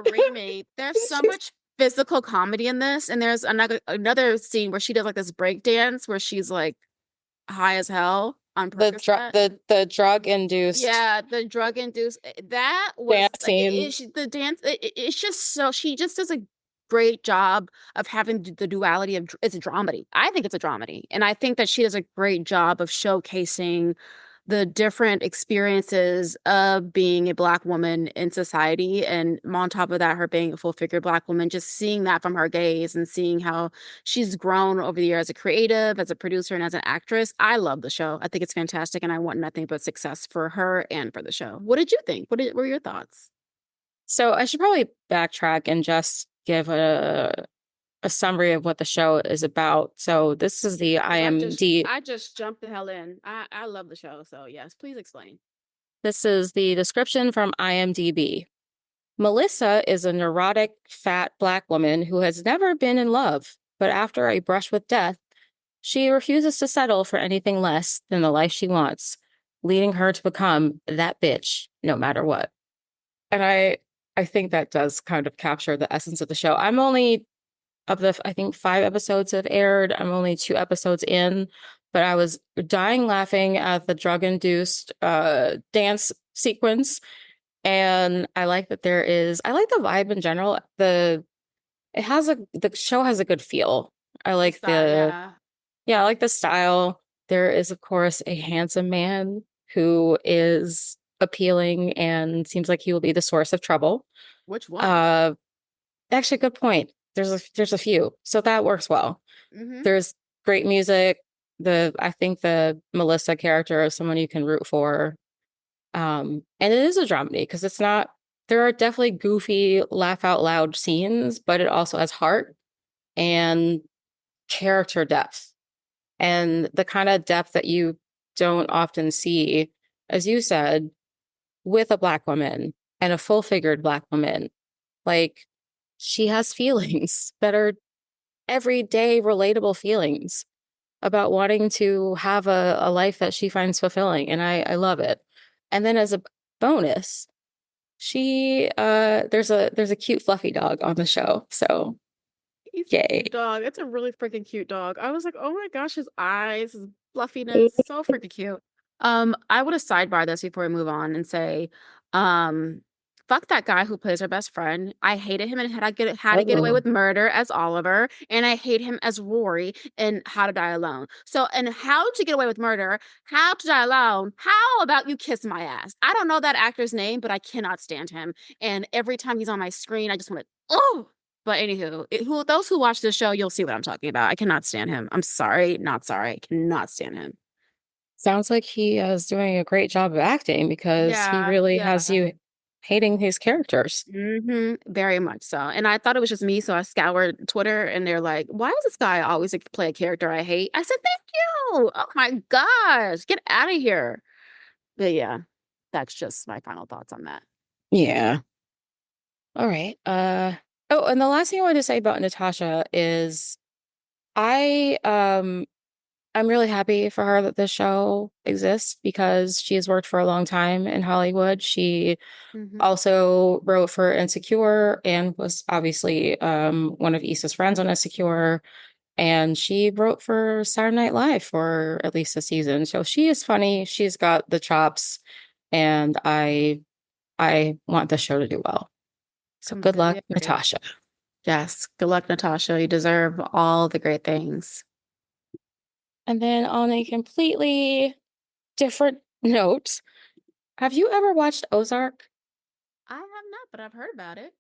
screaming. There's so she's much physical comedy in this, and there's another scene where she does like this break dance where she's like high as hell on Percocet. the drug induced Yeah, the drug induced. That was dance scene. the dance. It's just so she just does a great job of having the duality of it's a dramedy. I think it's a dramedy, and I think that she does a great job of showcasing the different experiences of being a Black woman in society. And on top of that, her being a full figure Black woman, just seeing that from her gaze and seeing how she's grown over the year as a creative, as a producer, and as an actress. I love the show. I think it's fantastic, and I want nothing but success for her and for the show. What did you think? Were your thoughts? So I should probably backtrack and just give a summary of what the show is about. So this is the Because IMD. I just jumped the hell in. I love the show. So yes, please explain. This is the description from IMDb. Melissa is a neurotic, fat Black woman who has never been in love, but after a brush with death, she refuses to settle for anything less than the life she wants, leading her to become that bitch no matter what. And I think that does kind of capture the essence of the show. I'm only of the I think 5 episodes have aired. I'm only 2 episodes in, but I was dying laughing at the drug-induced dance sequence. And I like that I like the vibe in general. The show has a good feel. I The like style, yeah. yeah, I like the style. There is, of course, a handsome man who is appealing and seems like he will be the source of trouble. Which one? Uh, Actually, good point. There's a few, so that works well. Mm-hmm. There's great music. I think the Melissa character is someone you can root for. And it is a dramedy because it's not. There are definitely goofy, laugh out loud scenes, but it also has heart and character depth and the kind of depth that you don't often see, as you said, with a Black woman and a full figured Black woman. Like she has feelings that are everyday relatable feelings about wanting to have a life that she finds fulfilling. And I love it. And then as a bonus, she there's a cute fluffy dog on the show. So He's a yay. cute dog. It's a really freaking cute dog. I was like, oh my gosh, his eyes, his fluffiness, so freaking cute. I would have sidebar this before we move on and say, um, fuck that guy who plays her best friend. I hated him and How to Get Away Oh. with Murder as Oliver, and I hate him as Rory in How to Die Alone. So, and How to Get Away with Murder, How to Die Alone. How about you kiss my ass? I don't know that actor's name, but I cannot stand him. And every time he's on my screen, I just want to, oh. But anywho, those who watch this show, you'll see what I'm talking about. I cannot stand him. I'm sorry, not sorry. I cannot stand him. Sounds like he is doing a great job of acting because he Yeah, really has yeah. you hating his characters. Very much so. And I thought it was just me, so I scoured Twitter and they're like, why does this guy always like, play a character I hate? I said, thank you. Oh my gosh, get out of here. But yeah, that's just my final thoughts on that. Yeah. All right. Oh, and the last thing I wanted to say about Natasha is I I'm really happy for her that this show exists because she has worked for a long time in Hollywood. She Hmm. also wrote for Insecure and was obviously one of Issa's friends on Insecure. And she wrote for Saturday Night Live for at least a season. So she is funny. She's got the chops, and I want the show to do well. So good luck, Completely agree. Natasha. Yes. Good luck, Natasha. You deserve all the great things. And then on a completely different note, have you ever watched Ozark? I have not, but I've heard about it.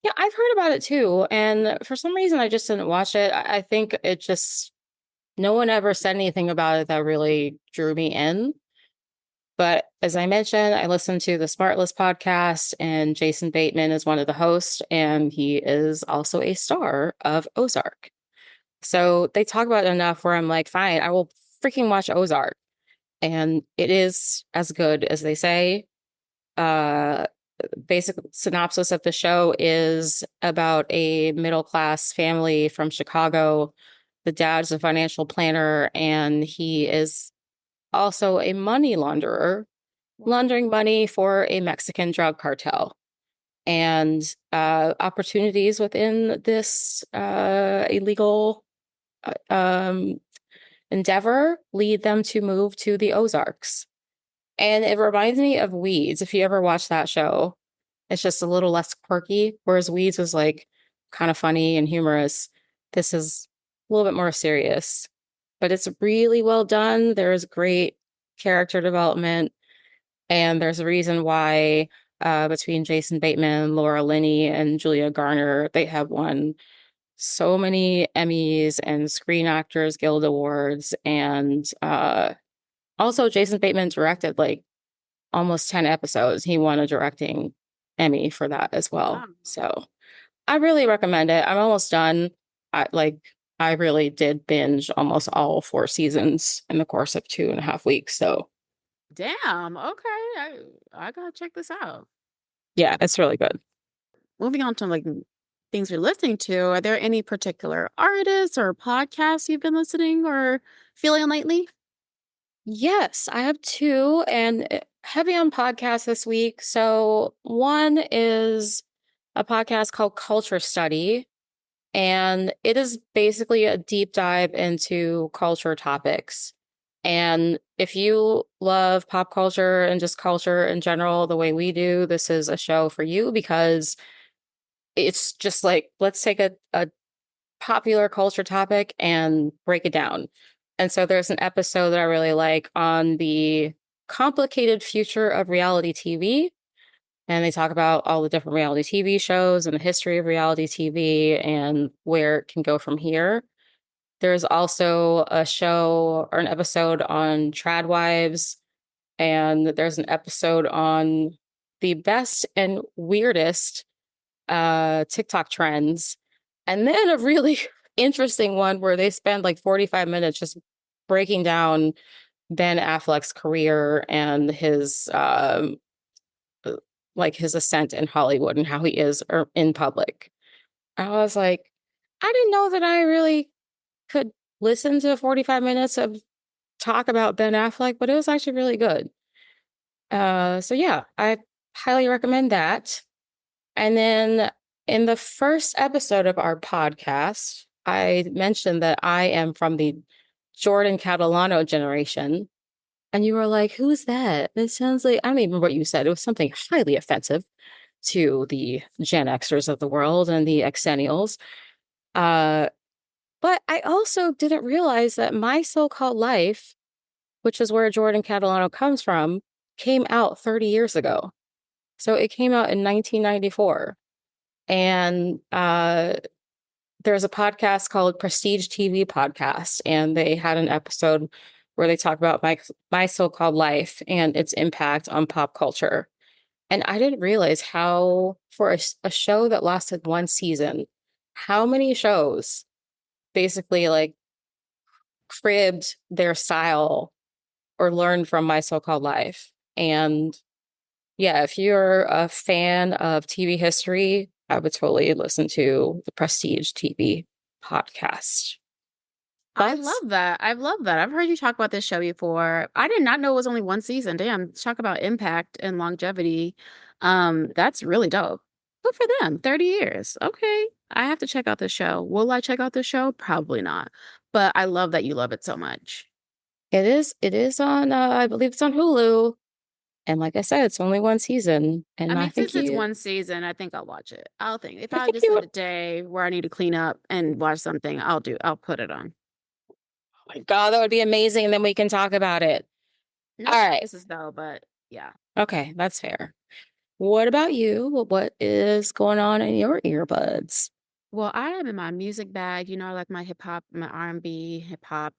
Yeah, I've heard about it too. And for some reason, I just didn't watch it. I think it just, no one ever said anything about it that really drew me in. But as I mentioned, I listened to the Smartless podcast, and Jason Bateman is one of the hosts, and he is also a star of Ozark. So they talk about it enough where I'm like, fine, I will freaking watch Ozark. And it is as good as they say. Uh, Basic synopsis of the show is about a middle class family from Chicago. The dad's a financial planner, and he is also a money launderer, laundering money for a Mexican drug cartel. And opportunities within this illegal um, endeavor lead them to move to the Ozarks. And it reminds me of Weeds. If you ever watch that show, it's just a little less quirky, whereas Weeds was like kind of funny and humorous. This is a little bit more serious, but it's really well done. There's great character development, and there's a reason why between Jason Bateman, Laura Linney, and Julia Garner, they have won so many Emmys and Screen Actors Guild Awards. And also, Jason Bateman directed like almost 10 episodes. He won a directing Emmy for that as well. Wow. So I really recommend it. I'm almost done. I really did binge almost all 4 seasons in the course of 2.5 weeks. So Damn. Okay. I gotta check this out. yeah, it's really good. Moving on to like things you're listening to, are there any particular artists or podcasts you've been listening or feeling lately? Yes, I have two and heavy on podcasts this week. So one is a podcast called Culture Study, and it is basically a deep dive into culture topics. And if you love pop culture and just culture in general, the way we do, this is a show for you because it's just like, let's take a popular culture topic and break it down. And so there's an episode that I really like on the complicated future of reality TV. And they talk about all the different reality TV shows and the history of reality TV and where it can go from here. There's also a show or an episode on trad wives, and there's an episode on the best and weirdest TikTok trends. And then a really interesting one where they spend like 45 minutes just breaking down Ben Affleck's career and his like his ascent in Hollywood and how he is in public. I was like, I didn't know that I really could listen to 45 minutes of talk about Ben Affleck, but it was actually really good. So yeah, I highly recommend that. And then in the first episode of our podcast, I mentioned that I am from the Jordan Catalano generation. And you were like, who's that? It sounds like, I don't even remember what you said. It was something highly offensive to the Gen Xers of the world and the Xennials. Uh, but I also didn't realize that My So-Called Life, which is where Jordan Catalano comes from, came out 30 years ago. So it came out in 1994. And there's a podcast called Prestige TV Podcast, and they had an episode where they talk about my so-called life and its impact on pop culture. And I didn't realize how, for a show that lasted 1 season, how many shows basically like cribbed their style or learned from my so-called life. And yeah, if you're a fan of TV history, I would totally listen to the Prestige TV podcast. I love Thoughts? that. I love that. I've heard you talk about this show before. I did not know it was only one season. Damn, talk about impact and longevity. That's really dope. Good for them. 30 years. Okay. I have to check out this show. Will I check out this show? Probably not. But I love that you love it so much. It is on I believe it's on Hulu. And like I said, it's only 1 season. I And I mean, think since it's you one season, I think I'll watch it. I'll think if I I think just you have would a day where I need to clean up and watch something, I'll put it on. oh my God, that would be amazing. And then we can talk about it. No All right. promises though, but yeah. Okay, that's fair. What about you? What is going on in your earbuds? Well, I am in my music bag. You know, I like my hip hop, my R&B, hip hop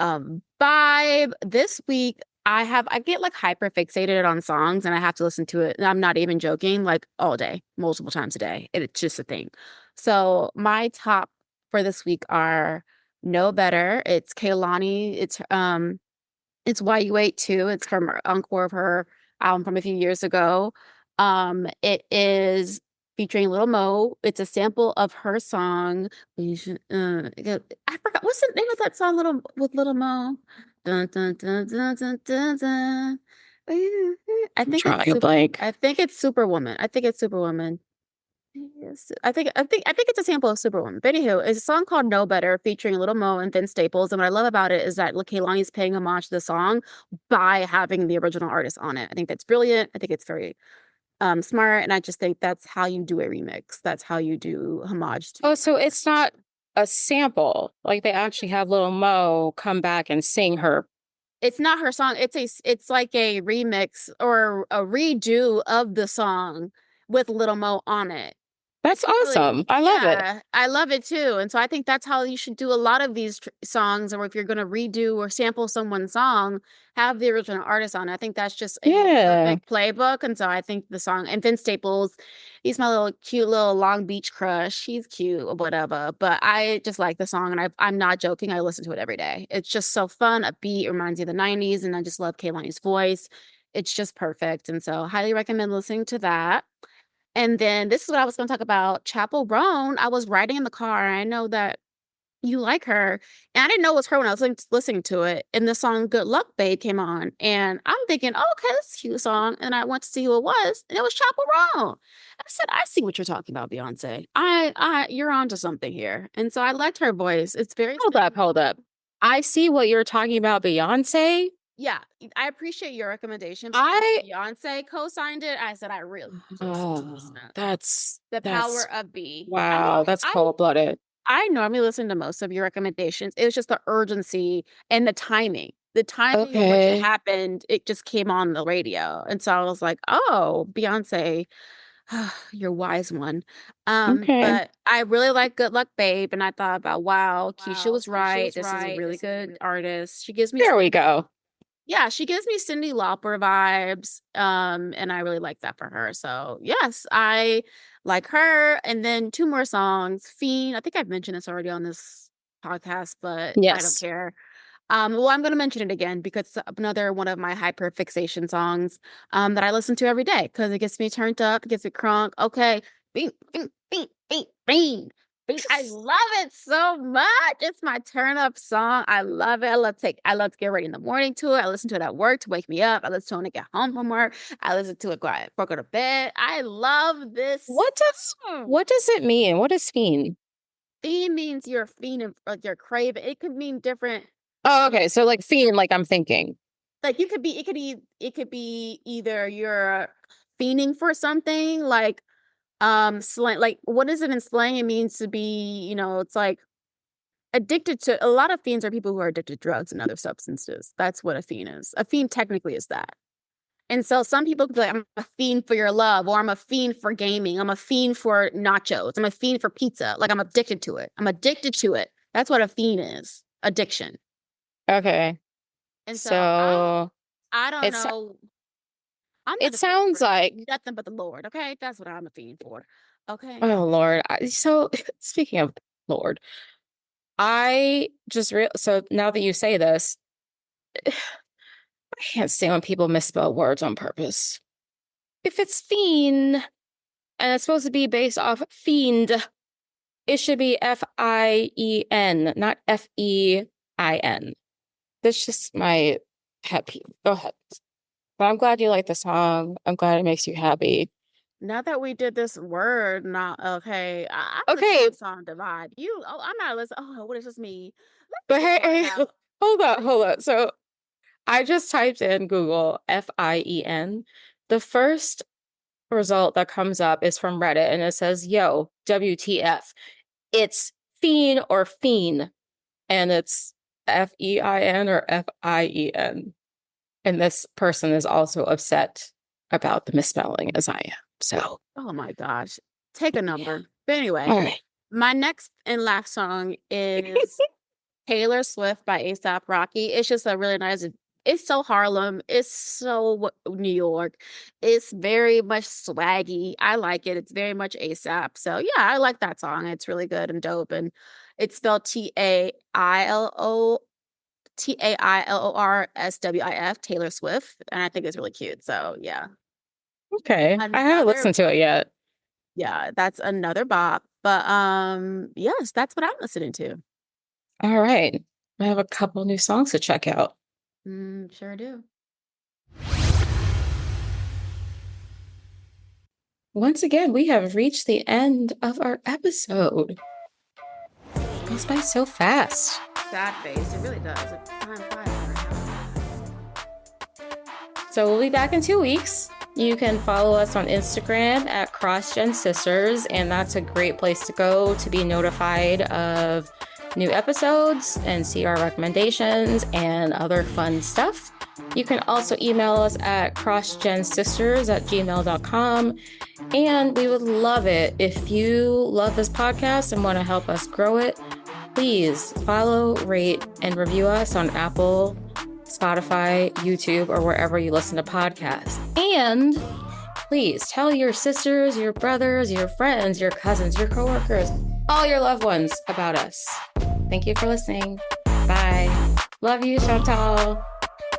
vibe. This week I get like hyper fixated on songs and I have to listen to it. And I'm not even joking, like all day, multiple times a day. It's just a thing. So my top for this week are Know Better. It's Kehlani. It's Why You Wait Too. It's from her encore of her album from a few years ago. It is featuring Little Mo. It's a sample of her song. I forgot what's the name of that song, Little with Little Mo. Dun, dun, dun, dun, dun, dun, dun. I I'm think it's drawing a super. blank. I think it's Superwoman. I think it's Superwoman. Yes, I think it's a sample of Superwoman. But anywho, it's a song called "Know Better" featuring Little Mo and Vince Staples. And what I love about it is that Kehlani's paying homage to the song by having the original artist on it. I think that's brilliant. I think it's very smart, and I just think that's how you do a remix. That's how you do homage to. Oh, so it's not a sample. Like they actually have little Mo come back and sing her. It's not her song. It's like a remix or a redo of the song with Little Mo on it. That's Really, awesome. I love it. yeah, I love it too. And so I think that's how you should do a lot of these songs, or if you're going to redo or sample someone's song, have the original artist on it. I think that's just a Yeah. perfect playbook. And so I think the song, and Vince Staples, he's my little cute little Long Beach crush. He's cute or whatever. But I just like the song, and I'm not joking. I listen to it every day. It's just so fun. A beat reminds me of the 90s, and I just love Kehlani's voice. It's just perfect. And so highly recommend listening to that. And then this is what I was going to talk about. Chapel Roan. I was riding in the car, and I know that you like her. And I didn't know it was her when I was listening to it. And the song Good Luck Babe came on. And I'm thinking, oh, okay, this is a cute song. And I went to see who it was, and it was Chapel Roan. I said, I see what you're talking about, Beyonce. You're onto something here. And so I liked her voice. It's very Hold up, hold up. I see what you're talking about, Beyonce. yeah, I appreciate your recommendation. I Beyonce co-signed it. I said I really need to listen to this now. The that's power of B. I wow, mean, that's cold-blooded. I normally listen to most of your recommendations. It was just the urgency and the timing. The timing in which it Okay. happened, it just came on the radio. And so I was like, oh, Beyonce, you're wise one. Okay. But I really like Good Luck Babe. And I thought about, wow, Keisha was right. This is a really good artist. She gives me There we go. yeah, she gives me Cyndi Lauper vibes. And I really like that for her. So yes, I like her. And then two more songs. Fiend. I think I've mentioned this already on this podcast, but I don't Yes. care. Well, I'm gonna mention it again because it's another one of my hyper fixation songs that I listen to every day because it gets me turned up, it gets me crunk. Okay. Bing, bing, bing, bing, bing. I love it so much. It's my turn up song. I love it. I love to get ready in the morning to it. I listen to it at work to wake me up. I listen to it when I get home from work. I listen to it before I go to bed. I love this song. What does it mean? What does fiend? Fiend means you're a fiend of like you're craving. It could mean different. Oh, okay. So like fiend, like I'm thinking. Like you could be it could be either you're fiending for something like slang, like what is it in slang? It means to be, it's like addicted to. A lot of fiends are people who are addicted to drugs and other substances. That's what a fiend is. A fiend technically is that. And so some people could be like, I'm a fiend for your love, or I'm a fiend for gaming, I'm a fiend for nachos, I'm a fiend for pizza. Like I'm addicted to it. I'm addicted to it. That's what a fiend is. Addiction. Okay. And so So I don't it's know. I'm not it a fiend sounds for like nothing but the Lord. Okay. That's what I'm a fiend for. Okay. oh Lord. So speaking of Lord, I just so now that you say this, I can't stand when people misspell words on purpose. If it's fiend and it's supposed to be based off fiend, it should be Fien, not Fein. That's just my pet peeve. Go ahead. But I'm glad you like the song. I'm glad it makes you happy. Now that we did this word, not okay. I'm Okay, listening to song divide. I'm not listening. Oh, what is this me? but Let me hey, get one out. hold on. So I just typed in Google Fien. The first result that comes up is from Reddit and it says, yo, WTF. It's fiend or fiend. And it's Fein or Fien. And this person is also upset about the misspelling as I am. So, Oh my gosh. Take a yeah. number. But anyway, All right. my next and last song is Taylor Swift by A$AP Rocky. It's just a really nice. It's so Harlem. It's so New York. It's very much swaggy. I like it. It's very much ASAP. So yeah, I like that song. It's really good and dope. And it's spelled TAILORSWIF, Taylor Swift. And I think it's really cute. So yeah. Okay. I haven't Another listened to it yet. yeah, that's another bop. But yes, that's what I'm listening to. All right. I have a couple new songs to check out. Sure do. Once again, we have reached the end of our episode. It goes by so fast. Sad face. It really does. Time flies. So we'll be back in 2 weeks. You can follow us on Instagram at CrossGen Sisters, and that's a great place to go to be notified of new episodes and see our recommendations and other fun stuff. You can also email us at crossgensisters@gmail.com. And we would love it if you love this podcast and want to help us grow it. Please follow, rate, and review us on Apple, Spotify, YouTube, or wherever you listen to podcasts. And please tell your sisters, your brothers, your friends, your cousins, your coworkers, all your loved ones about us. Thank you for listening. Bye. Love you, Chantal.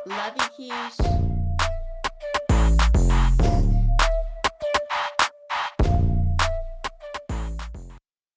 Love you, Keish.